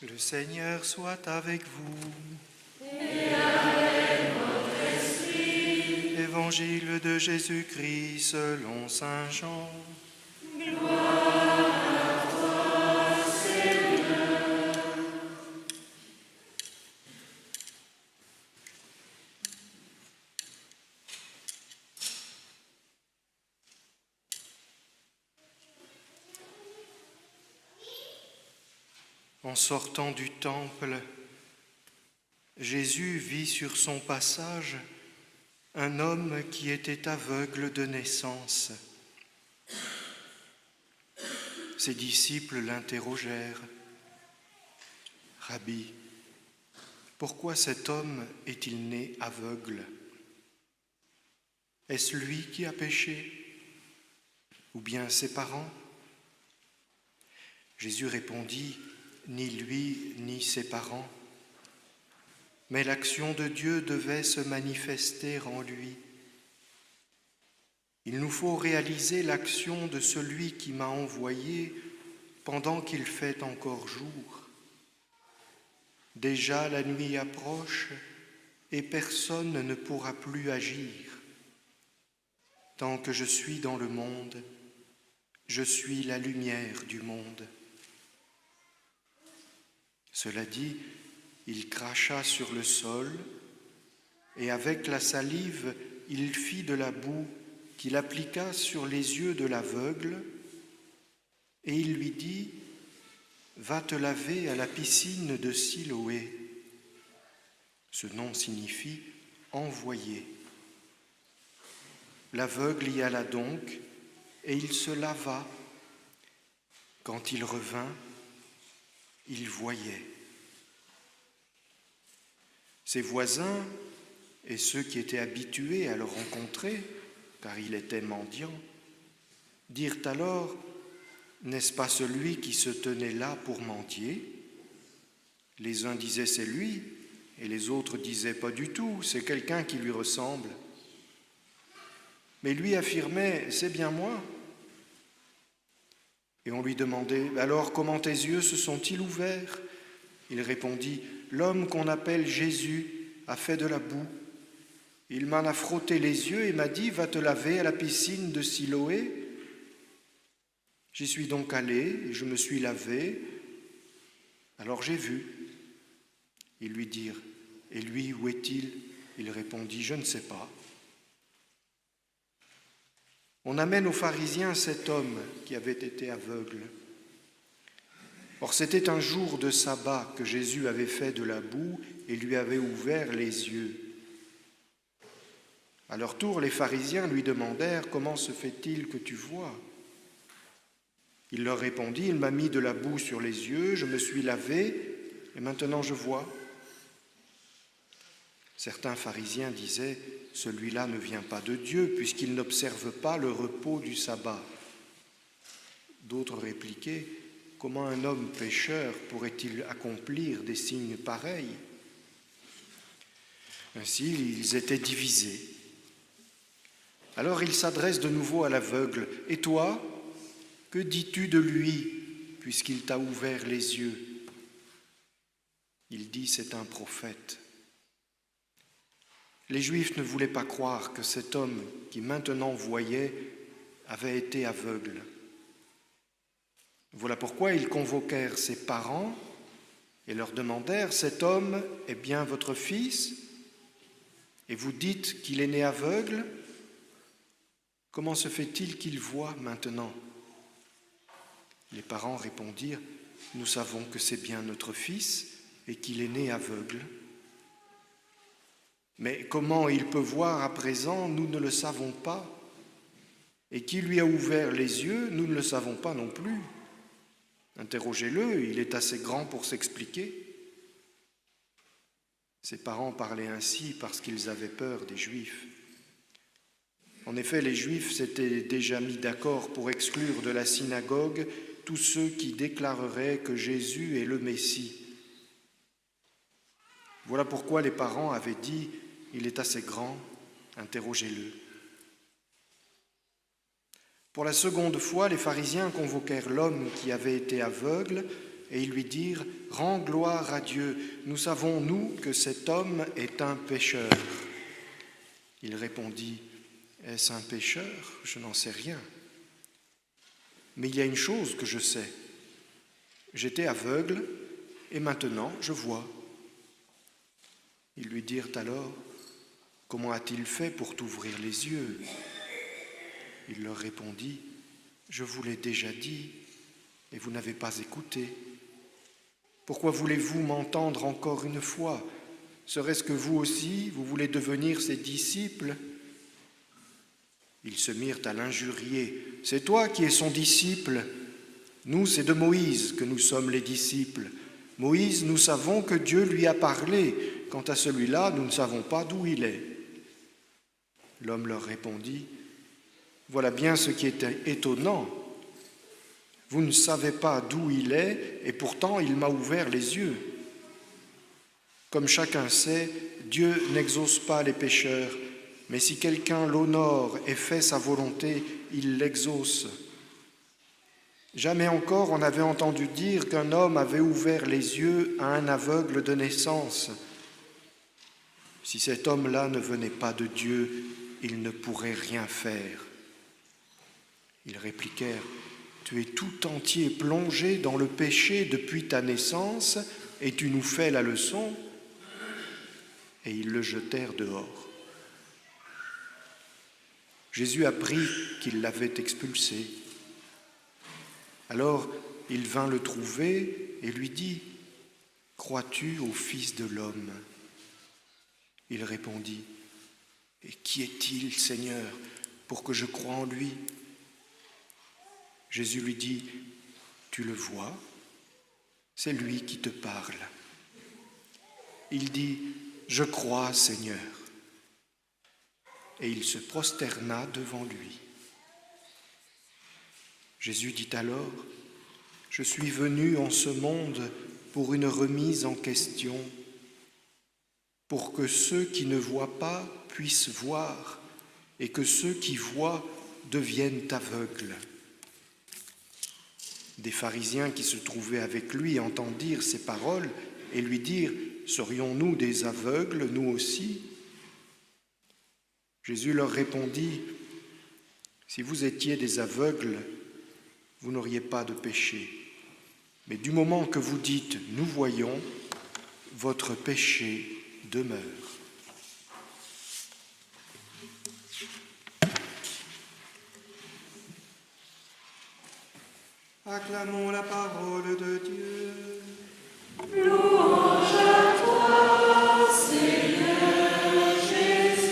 Le Seigneur soit avec vous. Et avec votre esprit. Évangile de Jésus-Christ selon saint Jean. Gloire à toi, Seigneur. En sortant du temple, Jésus vit sur son passage un homme qui était aveugle de naissance. Ses disciples l'interrogèrent. « Rabbi, pourquoi cet homme est-il né aveugle? Est-ce lui qui a péché? Ou bien ses parents ?» Jésus répondit, « Ni lui, ni ses parents. Mais l'action de Dieu devait se manifester en lui. Il nous faut réaliser l'action de celui qui m'a envoyé pendant qu'il fait encore jour. Déjà la nuit approche et personne ne pourra plus agir. Tant que je suis dans le monde, je suis la lumière du monde. » Cela dit, il cracha sur le sol et avec la salive, il fit de la boue qu'il appliqua sur les yeux de l'aveugle et il lui dit « Va te laver à la piscine de Siloé ». Ce nom signifie « envoyé ». L'aveugle y alla donc et il se lava. Quand il revint, il voyait. Ses voisins et ceux qui étaient habitués à le rencontrer, car il était mendiant, dirent alors, « N'est-ce pas celui qui se tenait là pour mendier ?» Les uns disaient « C'est lui », et les autres disaient « Pas du tout, c'est quelqu'un qui lui ressemble. » Mais lui affirmait « C'est bien moi ». Et on lui demandait « Alors comment tes yeux se sont-ils ouverts ?» Il répondit « L'homme qu'on appelle Jésus a fait de la boue. Il m'en a frotté les yeux et m'a dit « Va te laver à la piscine de Siloé ». J'y suis donc allé et je me suis lavé. Alors j'ai vu. Ils lui dirent « Et lui, où est-il » Il répondit « Je ne sais pas ». On amène aux pharisiens cet homme qui avait été aveugle. Or, c'était un jour de sabbat que Jésus avait fait de la boue et lui avait ouvert les yeux. À leur tour, les pharisiens lui demandèrent « Comment se fait-il que tu vois ?» Il leur répondit « Il m'a mis de la boue sur les yeux, je me suis lavé et maintenant je vois. » Certains pharisiens disaient « Celui-là ne vient pas de Dieu puisqu'il n'observe pas le repos du sabbat. » D'autres répliquaient « Comment un homme pécheur pourrait-il accomplir des signes pareils ?» Ainsi, ils étaient divisés. Alors il s'adresse de nouveau à l'aveugle. « Et toi, que dis-tu de lui, puisqu'il t'a ouvert les yeux ?» Il dit « C'est un prophète. » Les Juifs ne voulaient pas croire que cet homme qui maintenant voyait avait été aveugle. Voilà pourquoi ils convoquèrent ses parents et leur demandèrent « Cet homme est bien votre fils ? Et vous dites qu'il est né aveugle ? Comment se fait-il qu'il voit maintenant ?» Les parents répondirent « Nous savons que c'est bien notre fils et qu'il est né aveugle. Mais comment il peut voir à présent, nous ne le savons pas. Et qui lui a ouvert les yeux, nous ne le savons pas non plus. Interrogez-le, il est assez grand pour s'expliquer. » Ses parents parlaient ainsi parce qu'ils avaient peur des Juifs. En effet, les Juifs s'étaient déjà mis d'accord pour exclure de la synagogue tous ceux qui déclareraient que Jésus est le Messie. Voilà pourquoi les parents avaient dit « Il est assez grand, interrogez-le. » Pour la seconde fois, les pharisiens convoquèrent l'homme qui avait été aveugle et ils lui dirent « Rends gloire à Dieu, nous savons, nous, que cet homme est un pécheur. » Il répondit « Est-ce un pécheur ? Je n'en sais rien. Mais il y a une chose que je sais. J'étais aveugle et maintenant je vois. » Ils lui dirent alors « Comment a-t-il fait pour t'ouvrir les yeux ?» Il leur répondit « Je vous l'ai déjà dit et vous n'avez pas écouté. Pourquoi voulez-vous m'entendre encore une fois ? Serait-ce que vous aussi, vous voulez devenir ses disciples ?» Ils se mirent à l'injurier. « C'est toi qui es son disciple. Nous, c'est de Moïse que nous sommes les disciples. Moïse, nous savons que Dieu lui a parlé. Quant à celui-là, nous ne savons pas d'où il est. » L'homme leur répondit, « Voilà bien ce qui est étonnant. Vous ne savez pas d'où il est, et pourtant il m'a ouvert les yeux. Comme chacun sait, Dieu n'exauce pas les pécheurs, mais si quelqu'un l'honore et fait sa volonté, il l'exauce. Jamais encore on avait entendu dire qu'un homme avait ouvert les yeux à un aveugle de naissance. Si cet homme-là ne venait pas de Dieu, il ne pourrait rien faire. » Ils répliquèrent, « Tu es tout entier plongé dans le péché depuis ta naissance, et tu nous fais la leçon ?» Et ils le jetèrent dehors. Jésus apprit qu'il l'avait expulsé. Alors il vint le trouver et lui dit, « Crois-tu au Fils de l'homme ?» Il répondit, « Et qui est-il, Seigneur, pour que je croie en lui ?» Jésus lui dit, « Tu le vois, c'est lui qui te parle. » Il dit, « Je crois, Seigneur. » Et il se prosterna devant lui. Jésus dit alors, « Je suis venu en ce monde pour une remise en question, pour que ceux qui ne voient pas puissent voir et que ceux qui voient deviennent aveugles. » Des pharisiens qui se trouvaient avec lui entendirent ces paroles et lui dirent, « Serions-nous des aveugles, nous aussi ?» Jésus leur répondit, « Si vous étiez des aveugles, vous n'auriez pas de péché. Mais du moment que vous dites « nous voyons », votre péché demeure. » Acclamons la parole de Dieu. Louange à toi, Seigneur Jésus.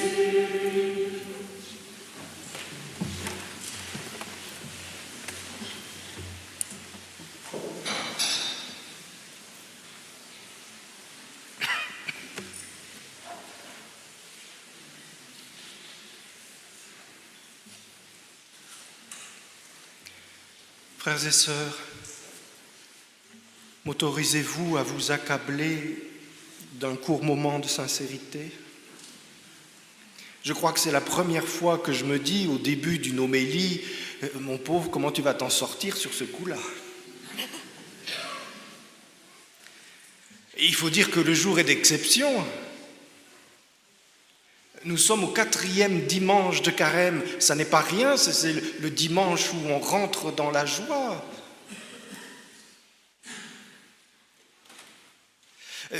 Frères et sœurs, m'autorisez-vous à vous accabler d'un court moment de sincérité ? Je crois que c'est la première fois que je me dis au début d'une homélie, « Mon pauvre, comment tu vas t'en sortir sur ce coup-là ?» Et il faut dire que le jour est d'exception. Nous sommes au 4e dimanche de Carême. Ça n'est pas rien, c'est le dimanche où on rentre dans la joie.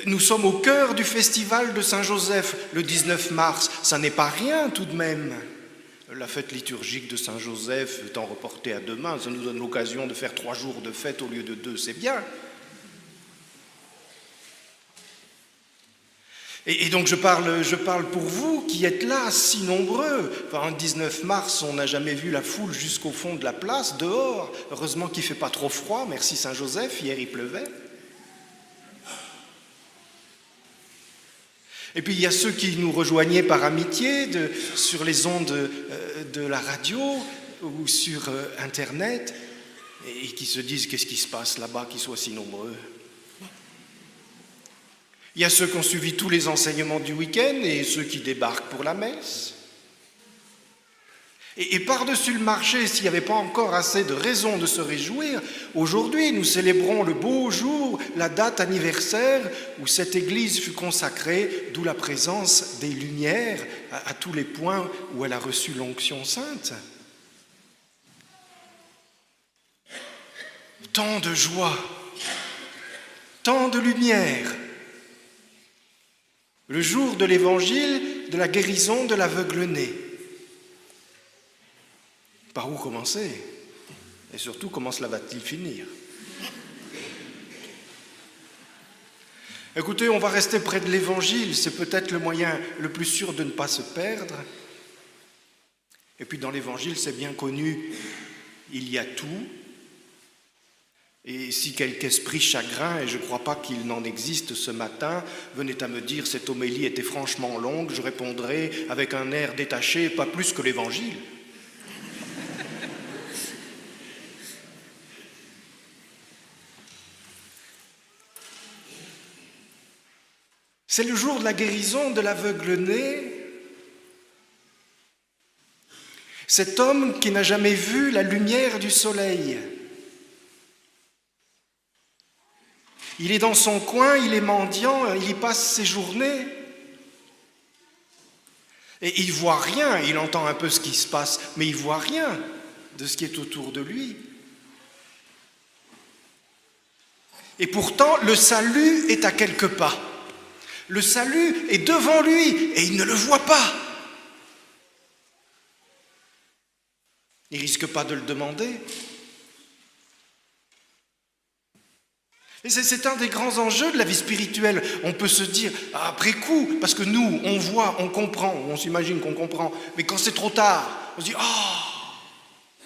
Nous sommes au cœur du festival de Saint-Joseph, le 19 mars. Ça n'est pas rien tout de même. La fête liturgique de Saint-Joseph étant reportée à demain, ça nous donne l'occasion de faire 3 jours de fête au lieu de 2, c'est bien. Et donc je parle pour vous qui êtes là, si nombreux. Enfin, un 19 mars, on n'a jamais vu la foule jusqu'au fond de la place, dehors. Heureusement qu'il ne fait pas trop froid, merci Saint-Joseph, hier il pleuvait. Et puis il y a ceux qui nous rejoignaient par amitié sur les ondes de la radio ou sur Internet et qui se disent qu'est-ce qui se passe là-bas, qu'ils soient si nombreux. Il y a ceux qui ont suivi tous les enseignements du week-end et ceux qui débarquent pour la messe. Et par-dessus le marché, s'il n'y avait pas encore assez de raisons de se réjouir, aujourd'hui nous célébrons le beau jour, la date anniversaire où cette église fut consacrée, d'où la présence des lumières à tous les points où elle a reçu l'onction sainte. Tant de joie, tant de lumière. Le jour de l'évangile de la guérison de l'aveugle-né. Par où commencer? Et surtout, comment cela va-t-il finir? Écoutez, on va rester près de l'Évangile, c'est peut-être le moyen le plus sûr de ne pas se perdre. Et puis dans l'Évangile, c'est bien connu, il y a tout. Et si quelque esprit chagrin, et je ne crois pas qu'il n'en existe ce matin, venait à me dire cette homélie était franchement longue, je répondrais avec un air détaché, pas plus que l'Évangile. C'est le jour de la guérison de l'aveugle-né. Cet homme qui n'a jamais vu la lumière du soleil. Il est dans son coin, il est mendiant, il y passe ses journées. Et il ne voit rien, il entend un peu ce qui se passe, mais il ne voit rien de ce qui est autour de lui. Et pourtant, le salut est à quelques pas. Le salut est devant lui et il ne le voit pas. Il ne risque pas de le demander. Et c'est un des grands enjeux de la vie spirituelle. On peut se dire, après coup, parce que nous, on voit, on comprend, on s'imagine qu'on comprend, mais quand c'est trop tard, on se dit, oh,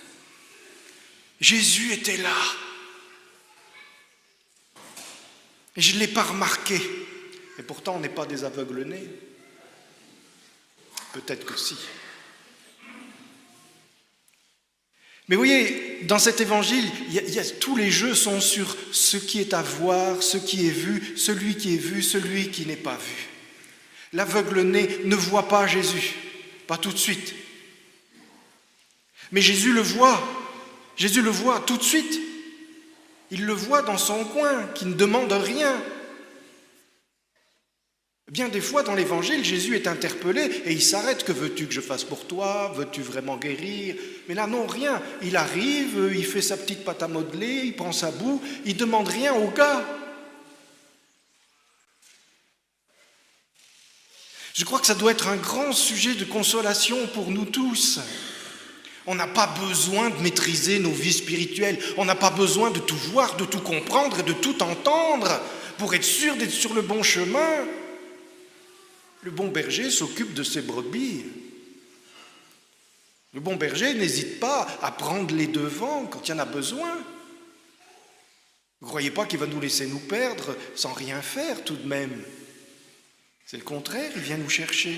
Jésus était là. Et je ne l'ai pas remarqué. Et pourtant, on n'est pas des aveugles-nés. Peut-être que si. Mais vous voyez, dans cet évangile, tous les jeux sont sur ce qui est à voir, ce qui est vu, celui qui n'est pas vu. L'aveugle-né ne voit pas Jésus, pas tout de suite. Mais Jésus le voit tout de suite. Il le voit dans son coin, qui ne demande rien. Bien des fois, dans l'Évangile, Jésus est interpellé et il s'arrête. Que veux-tu que je fasse pour toi? Veux-tu vraiment guérir? Mais là, non, rien. Il arrive, il fait sa petite pâte à modeler, il prend sa boue, il ne demande rien au gars. Je crois que ça doit être un grand sujet de consolation pour nous tous. On n'a pas besoin de maîtriser nos vies spirituelles. On n'a pas besoin de tout voir, de tout comprendre et de tout entendre pour être sûr d'être sur le bon chemin. Le bon berger s'occupe de ses brebis. Le bon berger n'hésite pas à prendre les devants quand il y en a besoin. Ne croyez pas qu'il va nous laisser nous perdre sans rien faire tout de même. C'est le contraire, il vient nous chercher.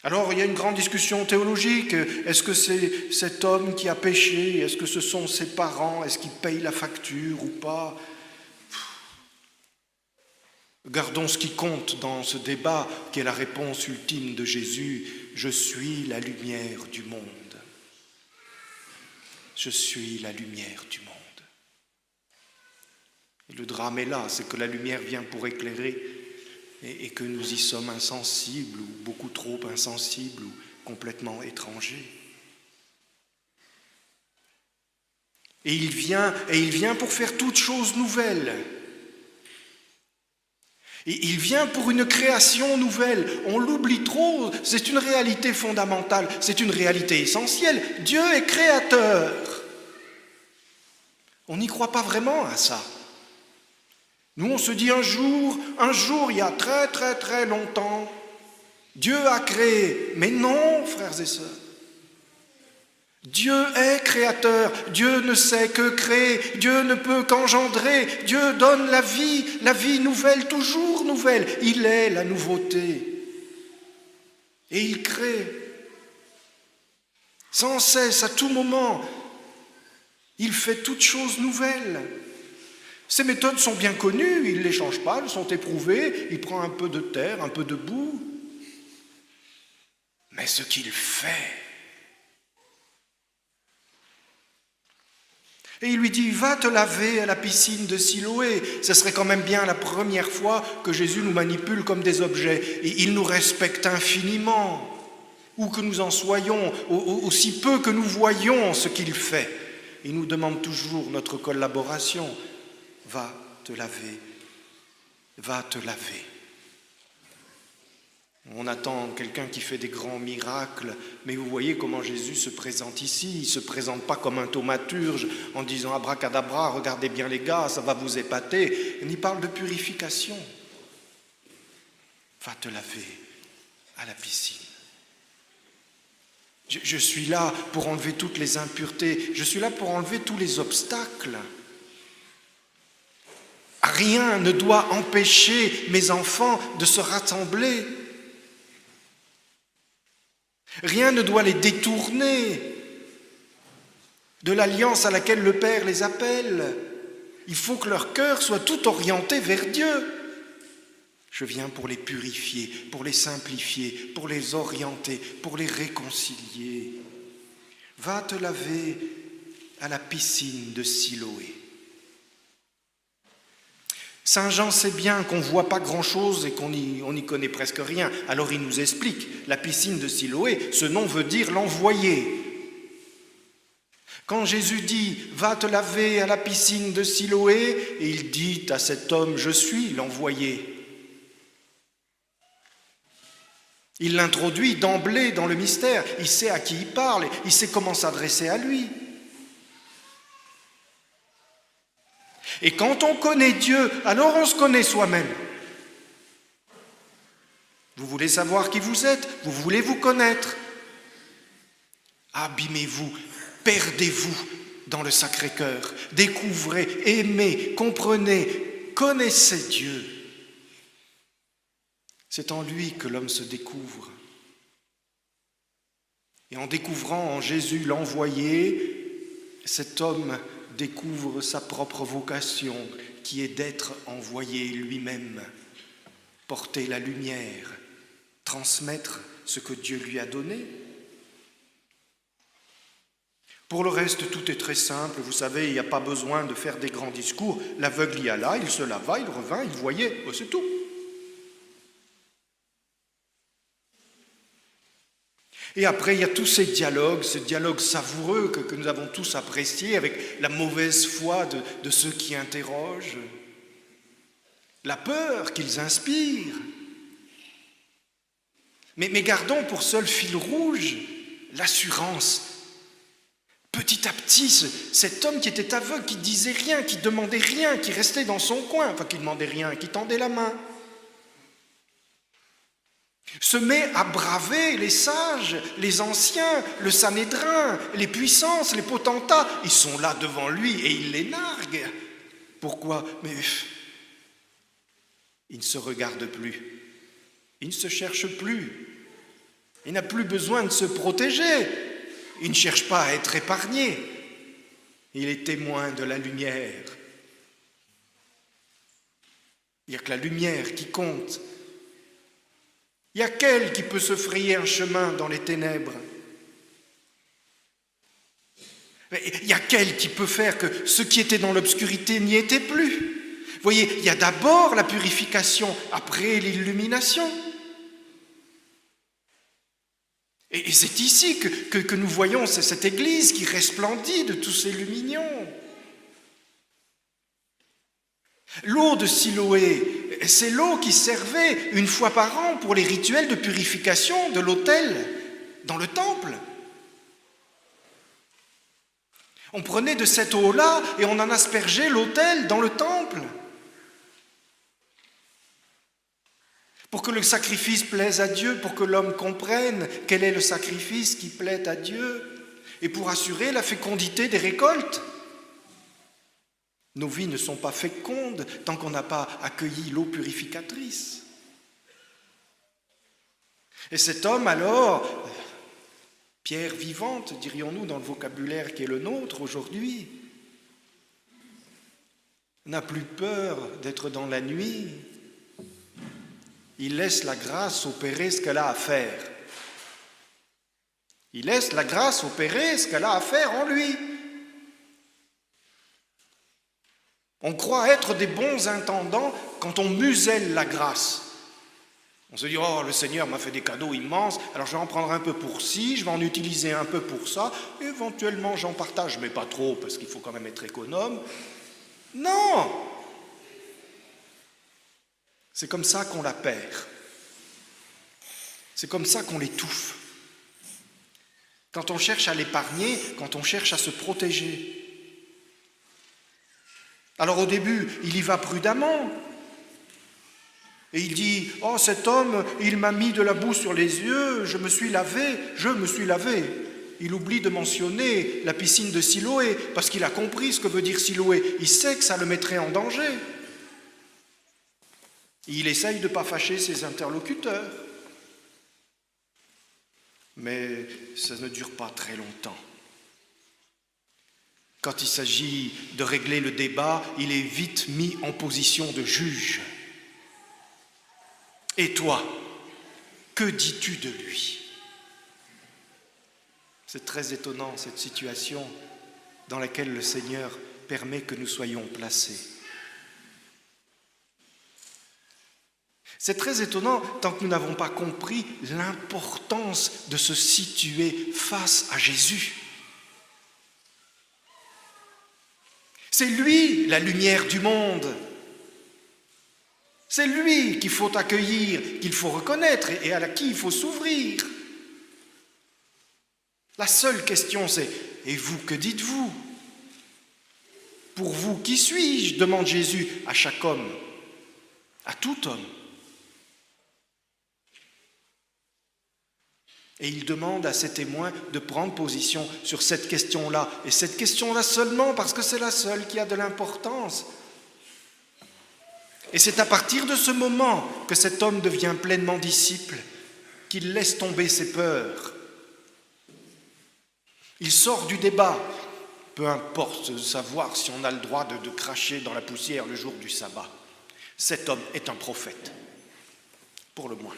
Alors, il y a une grande discussion théologique. Est-ce que c'est cet homme qui a péché? Est-ce que ce sont ses parents? Est-ce qu'ils payent la facture ou pas? Gardons ce qui compte dans ce débat, qui est la réponse ultime de Jésus. Je suis la lumière du monde. Je suis la lumière du monde. Et le drame est là, c'est que la lumière vient pour éclairer et que nous y sommes insensibles, ou beaucoup trop insensibles, ou complètement étrangers. Et il vient pour faire toutes choses nouvelles. Et il vient pour une création nouvelle. On l'oublie trop, c'est une réalité fondamentale, c'est une réalité essentielle. Dieu est créateur. On n'y croit pas vraiment à ça. Nous, on se dit un jour, il y a très très très longtemps, Dieu a créé. Mais non, frères et sœurs. Dieu est créateur, Dieu ne sait que créer, Dieu ne peut qu'engendrer, Dieu donne la vie nouvelle, toujours nouvelle. Il est la nouveauté. Et il crée. Sans cesse, à tout moment, il fait toutes choses nouvelles. Ses méthodes sont bien connues, il ne les change pas, elles sont éprouvées, il prend un peu de terre, un peu de boue, mais ce qu'il fait. Et il lui dit, va te laver à la piscine de Siloé. Ce serait quand même bien la première fois que Jésus nous manipule comme des objets. Et il nous respecte infiniment, où que nous en soyons, aussi peu que nous voyons ce qu'il fait. Il nous demande toujours notre collaboration. Va te laver, va te laver. On attend quelqu'un qui fait des grands miracles, mais vous voyez comment Jésus se présente ici. Il ne se présente pas comme un thaumaturge en disant « abracadabra, regardez bien les gars, ça va vous épater ». Il parle de purification. Va te laver à la piscine. Je suis là pour enlever toutes les impuretés, je suis là pour enlever tous les obstacles. Rien ne doit empêcher mes enfants de se rassembler. Rien ne doit les détourner de l'alliance à laquelle le Père les appelle. Il faut que leur cœur soit tout orienté vers Dieu. Je viens pour les purifier, pour les simplifier, pour les orienter, pour les réconcilier. Va te laver à la piscine de Siloé. Saint Jean sait bien qu'on ne voit pas grand-chose et qu'on n'y connaît presque rien. Alors il nous explique, la piscine de Siloé, ce nom veut dire l'envoyé. Quand Jésus dit « Va te laver à la piscine de Siloé », et il dit à cet homme « Je suis l'envoyé ». Il l'introduit d'emblée dans le mystère, il sait à qui il parle, il sait comment s'adresser à lui. Et quand on connaît Dieu, alors on se connaît soi-même. Vous voulez savoir qui vous êtes, vous voulez vous connaître. Abîmez-vous, perdez-vous dans le Sacré-Cœur, découvrez, aimez, comprenez, connaissez Dieu. C'est en lui que l'homme se découvre. Et en découvrant en Jésus l'envoyé, cet homme découvre sa propre vocation, qui est d'être envoyé lui-même, porter la lumière, transmettre ce que Dieu lui a donné. Pour le reste, tout est très simple. Vous savez, il n'y a pas besoin de faire des grands discours. L'aveugle y alla, il se lava, il revint, il voyait, c'est tout. Et après, il y a tous ces dialogues savoureux que nous avons tous appréciés avec la mauvaise foi de ceux qui interrogent, la peur qu'ils inspirent. Mais gardons pour seul fil rouge l'assurance. Petit à petit, cet homme qui était aveugle, qui disait rien, qui demandait rien, qui restait dans son coin, enfin qui demandait rien, qui tendait la main, se met à braver les sages, les anciens, le Sanhédrin, les puissances, les potentats. Ils sont là devant lui et il les nargue. Pourquoi ? Mais il ne se regarde plus, il ne se cherche plus, il n'a plus besoin de se protéger, il ne cherche pas à être épargné, il est témoin de la lumière. Il n'y a que la lumière qui compte. Il y a qu'elle qui peut se frayer un chemin dans les ténèbres. Il y a qu'elle qui peut faire que ce qui était dans l'obscurité n'y était plus. Vous voyez, il y a d'abord la purification, après l'illumination. Et c'est ici que nous voyons cette Église qui resplendit de tous ces lumignons. L'eau de Siloé, c'est l'eau qui servait une fois par an pour les rituels de purification de l'autel dans le temple. On prenait de cette eau-là et on en aspergeait l'autel dans le temple pour que le sacrifice plaise à Dieu, pour que l'homme comprenne quel est le sacrifice qui plaît à Dieu et pour assurer la fécondité des récoltes. Nos vies ne sont pas fécondes tant qu'on n'a pas accueilli l'eau purificatrice. Et cet homme alors, pierre vivante, dirions-nous dans le vocabulaire qui est le nôtre aujourd'hui, n'a plus peur d'être dans la nuit. Il laisse la grâce opérer ce qu'elle a à faire. Il laisse la grâce opérer ce qu'elle a à faire en lui. On croit être des bons intendants quand on muselle la grâce. On se dit, oh, le Seigneur m'a fait des cadeaux immenses, alors je vais en prendre un peu pour ci, je vais en utiliser un peu pour ça, éventuellement j'en partage, mais pas trop, parce qu'il faut quand même être économe. Non! C'est comme ça qu'on la perd. C'est comme ça qu'on l'étouffe. Quand on cherche à l'épargner, quand on cherche à se protéger. Alors au début, il y va prudemment. Et il dit, oh cet homme, il m'a mis de la boue sur les yeux, je me suis lavé. Il oublie de mentionner la piscine de Siloé, parce qu'il a compris ce que veut dire Siloé. Il sait que ça le mettrait en danger. Et il essaye de ne pas fâcher ses interlocuteurs. Mais ça ne dure pas très longtemps. Quand il s'agit de régler le débat, il est vite mis en position de juge. Et toi, que dis-tu de lui? C'est très étonnant cette situation dans laquelle le Seigneur permet que nous soyons placés. C'est très étonnant tant que nous n'avons pas compris l'importance de se situer face à Jésus. C'est lui la lumière du monde. C'est lui qu'il faut accueillir, qu'il faut reconnaître et à qui il faut s'ouvrir. La seule question c'est, et vous, que dites-vous? Pour vous, qui suis-je? Demande Jésus à chaque homme, à tout homme. Et il demande à ses témoins de prendre position sur cette question-là. Et cette question-là seulement parce que c'est la seule qui a de l'importance. Et c'est à partir de ce moment que cet homme devient pleinement disciple, qu'il laisse tomber ses peurs. Il sort du débat. Peu importe de savoir si on a le droit de cracher dans la poussière le jour du sabbat. Cet homme est un prophète, pour le moins.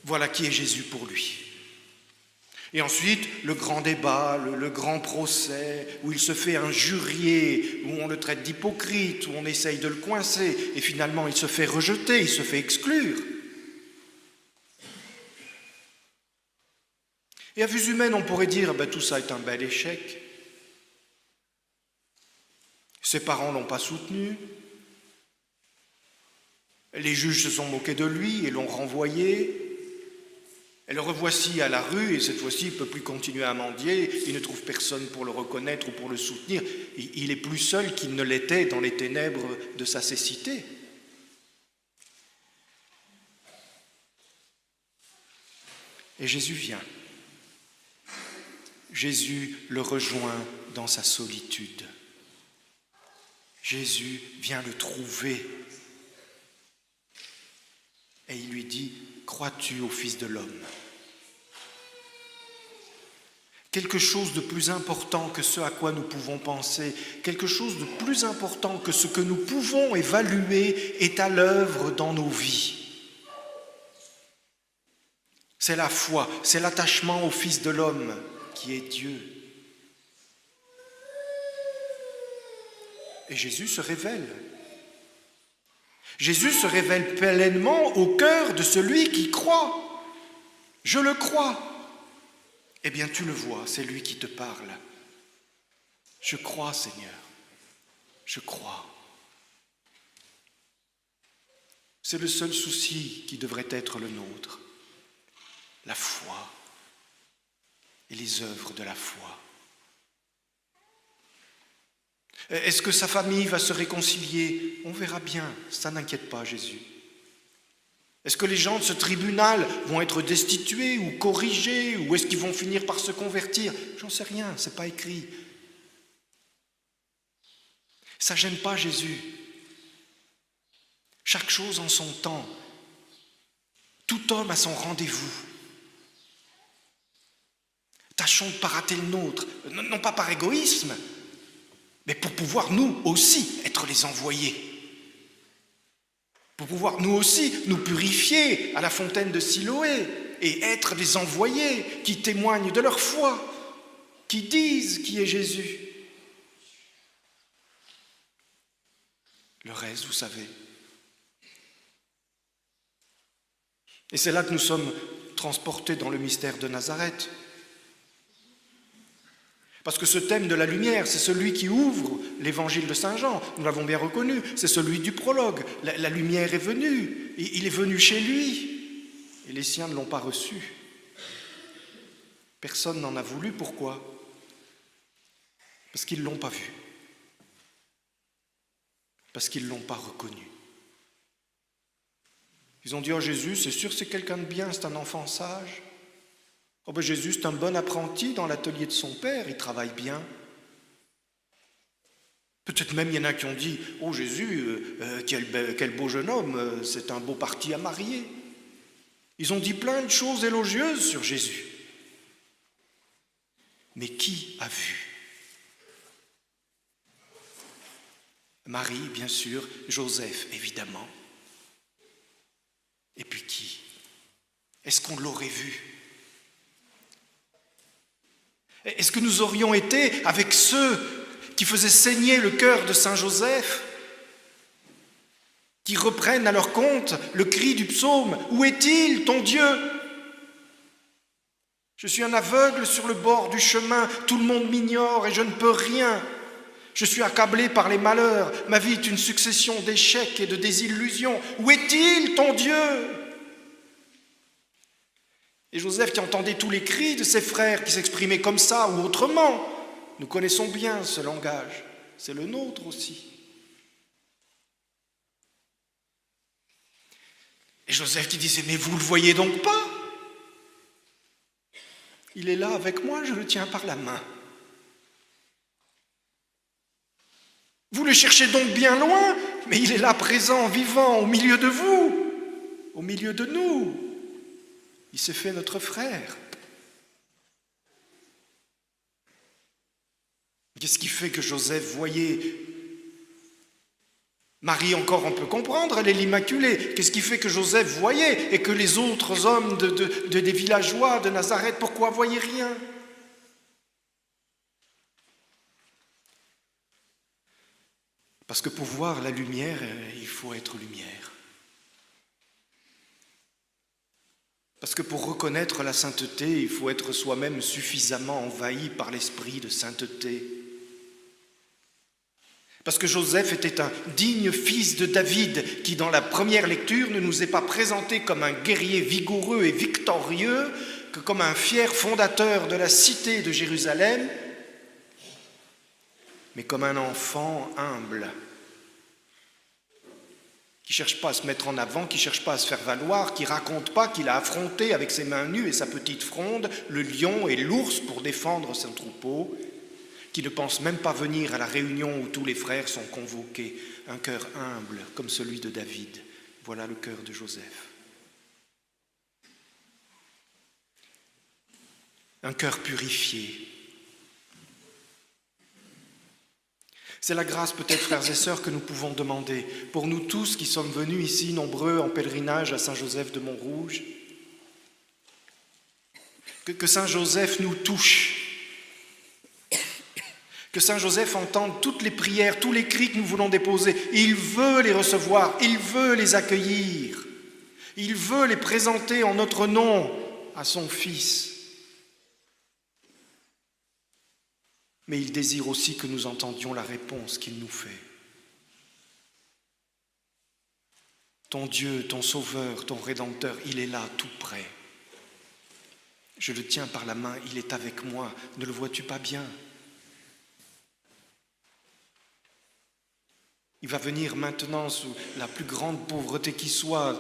Voilà qui est Jésus pour lui. Et ensuite, le grand débat, le grand procès, où il se fait injurier, où on le traite d'hypocrite, où on essaye de le coincer, et finalement il se fait rejeter, il se fait exclure. Et à vue humaine, on pourrait dire, tout ça est un bel échec. Ses parents ne l'ont pas soutenu. Les juges se sont moqués de lui et l'ont renvoyé. Et le revoici à la rue, et cette fois-ci, il ne peut plus continuer à mendier, il ne trouve personne pour le reconnaître ou pour le soutenir. Il est plus seul qu'il ne l'était dans les ténèbres de sa cécité. Et Jésus vient. Jésus le rejoint dans sa solitude. Jésus vient le trouver. Et il lui dit, crois-tu au Fils de l'homme? Quelque chose de plus important que ce à quoi nous pouvons penser, quelque chose de plus important que ce que nous pouvons évaluer est à l'œuvre dans nos vies. C'est la foi, c'est l'attachement au Fils de l'homme qui est Dieu. Et Jésus se révèle. Jésus se révèle pleinement au cœur de celui qui croit. Je le crois. Eh bien, tu le vois, c'est lui qui te parle. Je crois, Seigneur. Je crois. C'est le seul souci qui devrait être le nôtre. La foi et les œuvres de la foi. Est-ce que sa famille va se réconcilier? On verra bien, ça n'inquiète pas Jésus. Est-ce que les gens de ce tribunal vont être destitués ou corrigés, ou est-ce qu'ils vont finir par se convertir? J'en sais rien, c'est pas écrit. Ça ne gêne pas Jésus. Chaque chose en son temps. Tout homme a son rendez-vous. Tâchons de ne pas rater le nôtre, non pas par égoïsme, mais pour pouvoir nous aussi être les envoyés. pour pouvoir nous aussi nous purifier à la fontaine de Siloé et être des envoyés qui témoignent de leur foi, qui disent qui est Jésus. Le reste, vous savez. Et c'est là que nous sommes transportés dans le mystère de Nazareth. Parce que ce thème de la lumière, c'est celui qui ouvre l'évangile de Saint Jean. Nous l'avons bien reconnu, c'est celui du prologue. La lumière est venue, il est venu chez lui, et les siens ne l'ont pas reçu. Personne n'en a voulu, pourquoi ? Parce qu'ils ne l'ont pas vu. Parce qu'ils ne l'ont pas reconnu. Ils ont dit « Oh Jésus, c'est sûr c'est quelqu'un de bien, c'est un enfant sage. Oh ben Jésus, c'est un bon apprenti dans l'atelier de son père, il travaille bien. » Peut-être même il y en a qui ont dit « Oh Jésus, quel beau jeune homme, c'est un beau parti à marier. » Ils ont dit plein de choses élogieuses sur Jésus. Mais qui a vu ? Marie, bien sûr, Joseph, évidemment. Et puis qui ? Est-ce qu'on l'aurait vu ? Est-ce que nous aurions été avec ceux qui faisaient saigner le cœur de Saint Joseph, qui reprennent à leur compte le cri du psaume « Où est-il, ton Dieu ?» Je suis un aveugle sur le bord du chemin, tout le monde m'ignore et je ne peux rien. Je suis accablé par les malheurs, ma vie est une succession d'échecs et de désillusions. Où est-il, ton Dieu ? Et Joseph qui entendait tous les cris de ses frères qui s'exprimaient comme ça ou autrement, nous connaissons bien ce langage, c'est le nôtre aussi. Et Joseph qui disait, mais vous ne le voyez donc pas ? Il est là avec moi, je le tiens par la main. Vous le cherchez donc bien loin, mais il est là présent, vivant, au milieu de vous, au milieu de nous. Il s'est fait notre frère. Qu'est-ce qui fait que Joseph voyait Marie, encore on peut comprendre, elle est l'Immaculée. Qu'est-ce qui fait que Joseph voyait et que les autres hommes des villageois de Nazareth, pourquoi voyaient rien ? Parce que pour voir la lumière, il faut être lumière. Parce que pour reconnaître la sainteté, il faut être soi-même suffisamment envahi par l'esprit de sainteté. Parce que Joseph était un digne fils de David qui, dans la première lecture, ne nous est pas présenté comme un guerrier vigoureux et victorieux, que comme un fier fondateur de la cité de Jérusalem, mais comme un enfant humble, qui ne cherche pas à se mettre en avant, qui ne cherche pas à se faire valoir, qui ne raconte pas qu'il a affronté avec ses mains nues et sa petite fronde le lion et l'ours pour défendre son troupeau, qui ne pense même pas venir à la réunion où tous les frères sont convoqués. Un cœur humble comme celui de David. Voilà le cœur de Joseph. Un cœur purifié. C'est la grâce peut-être, frères et sœurs, que nous pouvons demander pour nous tous qui sommes venus ici nombreux en pèlerinage à Saint-Joseph de Montrouge. Que Saint Joseph nous touche. Que Saint Joseph entende toutes les prières, tous les cris que nous voulons déposer. Il veut les recevoir, il veut les accueillir. Il veut les présenter en notre nom à son Fils. Mais il désire aussi que nous entendions la réponse qu'il nous fait. Ton Dieu, ton Sauveur, ton Rédempteur, il est là, tout près. Je le tiens par la main, il est avec moi. Ne le vois-tu pas bien ? Il va venir maintenant sous la plus grande pauvreté qui soit,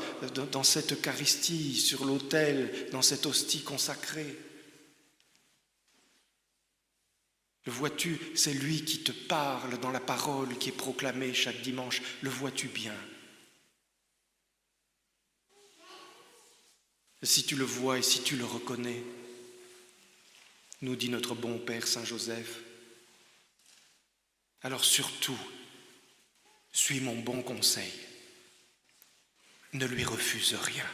dans cette Eucharistie, sur l'autel, dans cette hostie consacrée. Le vois-tu, c'est lui qui te parle dans la parole qui est proclamée chaque dimanche. Le vois-tu bien ? Si tu le vois et si tu le reconnais, nous dit notre bon Père Saint Joseph, alors surtout, suis mon bon conseil. ne lui refuse rien.